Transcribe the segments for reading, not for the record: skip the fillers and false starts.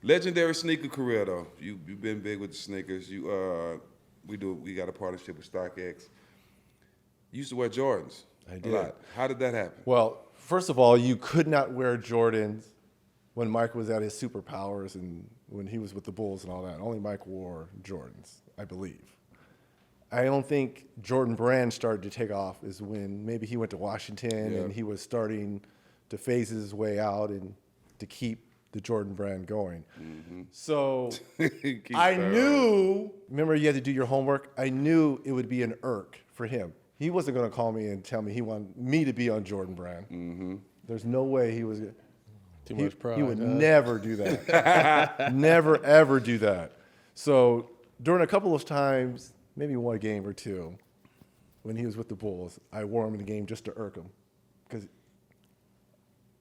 Legendary sneaker career though. You've been big with the sneakers. We got a partnership with StockX. You used to wear Jordans. I A did. lot. How did that happen? Well, first of all, you could not wear Jordans when Mike was at his superpowers and when he was with the Bulls and all that. Only Mike wore Jordans, I believe. I don't think Jordan Brand started to take off is when maybe he went to Washington and he was starting to phase his way out and to keep the Jordan brand going. Mm-hmm. So I knew, remember you had to do your homework? I knew it would be an irk for him. He wasn't going to call me and tell me he wanted me to be on Jordan brand. Mm-hmm. There's no way he was going to. Too much pride. He would never do that. Never, ever do that. So during a couple of times, maybe one game or two, when he was with the Bulls, I wore him in the game just to irk him. Because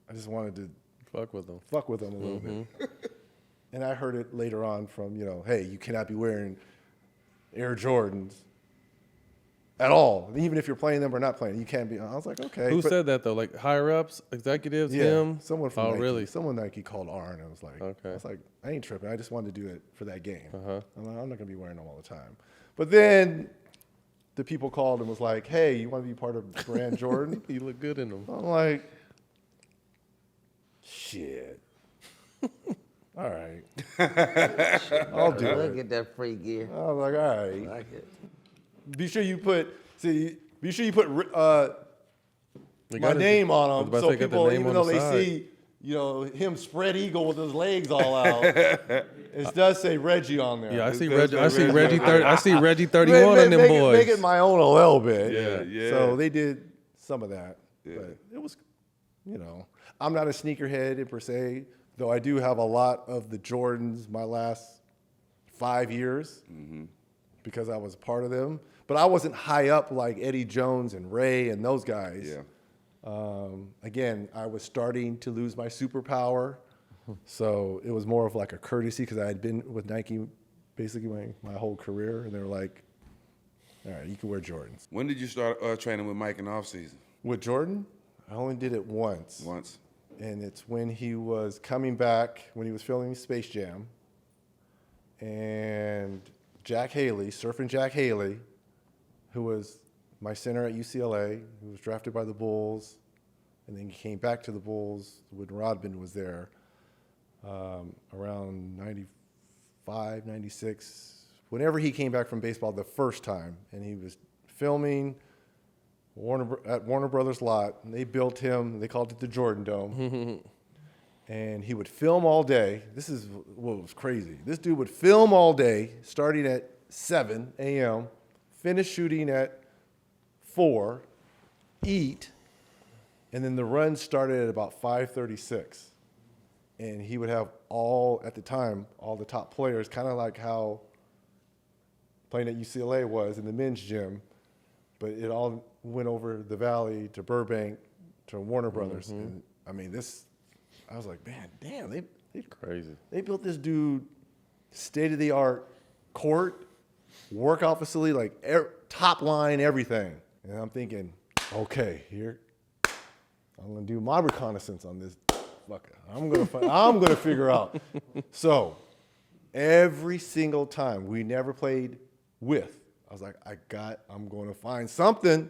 I just wanted to fuck with him a little bit. And I heard it later on from, hey, you cannot be wearing Air Jordans at all. Even if you're playing them or not playing, you can't be. I was like, okay. Who said that though? Like higher ups, executives, him? Someone from Nike. Really? Someone Nike called Arn. I was like, okay. I was like, I ain't tripping. I just wanted to do it for that game. Uh-huh. I'm like, I'm not gonna be wearing them all the time. But then the people called and was like, hey, you want to be part of Brand Jordan? You look good in them. I'm like, shit. All right. I'll do Look it. at that free gear. I was like, all right. I like it. Be sure you put my name on them so people, even though they see, him spread eagle with his legs all out, it does say Reggie on there. Yeah, I see Reggie. I see Reggie. I see Reggie 31 on them boys. Make it my own a little bit. Yeah. So they did some of that, Yeah. but it was, I'm not a sneakerhead per se, though I do have a lot of the Jordans my last 5 years because I was part of them. But I wasn't high up like Eddie Jones and Ray and those guys. Yeah. Again, I was starting to lose my superpower. So it was more of like a courtesy because I had been with Nike basically my whole career. And they were like, all right, you can wear Jordans. When did you start training with Mike in the offseason? With Jordan, I only did it once. Once. And it's when he was coming back, when he was filming Space Jam. And Jack Haley, Surfing Jack Haley, who was my center at UCLA, who was drafted by the Bulls, and then he came back to the Bulls when Rodman was there around 95, 96, whenever he came back from baseball the first time, and he was filming at Warner Brothers lot, and they built him, they called it the Jordan Dome, and he would film all day. This is what was crazy. This dude would film all day, starting at 7 a.m., finish shooting at 4, eat, and then the run started at about 5:36. And he would have at the time, all the top players, kind of like how playing at UCLA was in the men's gym, but it all went over the valley to Burbank to Warner Brothers. And I mean, I was like, man, damn, they Crazy. They built this dude state-of-the-art court, workout facility, like top line, everything. And I'm thinking, okay, here, I'm gonna do my reconnaissance on this fucker. I'm gonna figure out. So every single time we never played with, I was like, I'm gonna find something.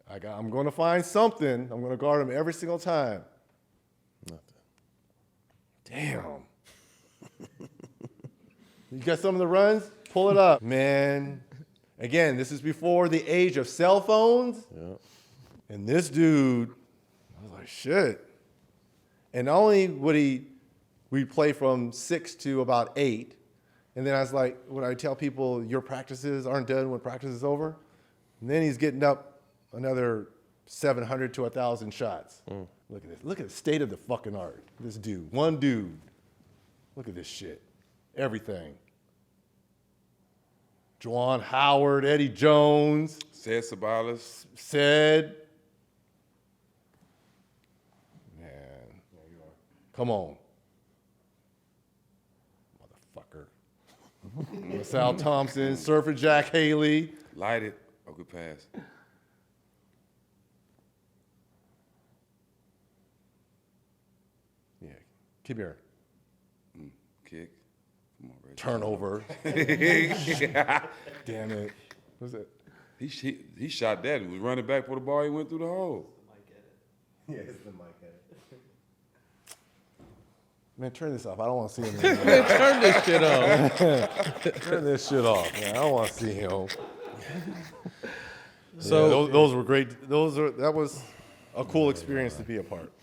I'm gonna find something. I'm gonna guard him every single time. Nothing. Damn. You got some of the runs? Pull it up. Man, again, this is before the age of cell phones. Yeah. And this dude, I was like, shit. And not only we'd play from 6 to about 8. And then I was like, when I tell people your practices aren't done when practice is over, and then he's getting up another 700 to 1,000 shots. Look at this. Look at the state of the fucking art. This dude, one dude. Look at this shit. Everything. Juwan Howard, Eddie Jones. Said Sabalas. Said. Man, come on. Motherfucker. Sal Thompson, Surfer Jack Haley. Light it. Oh, good pass. Yeah, keep here. kick. Come on, Reggie. Turnover. Damn it. Was it? He shot that. He was running back for the ball. He went through the hole. Yeah, it's the mic head. Man, turn this off. I don't want to see him anymore. Man, turn this shit off. Turn this shit off, man. I don't want to see him. So those were great. That was a cool experience to be a part.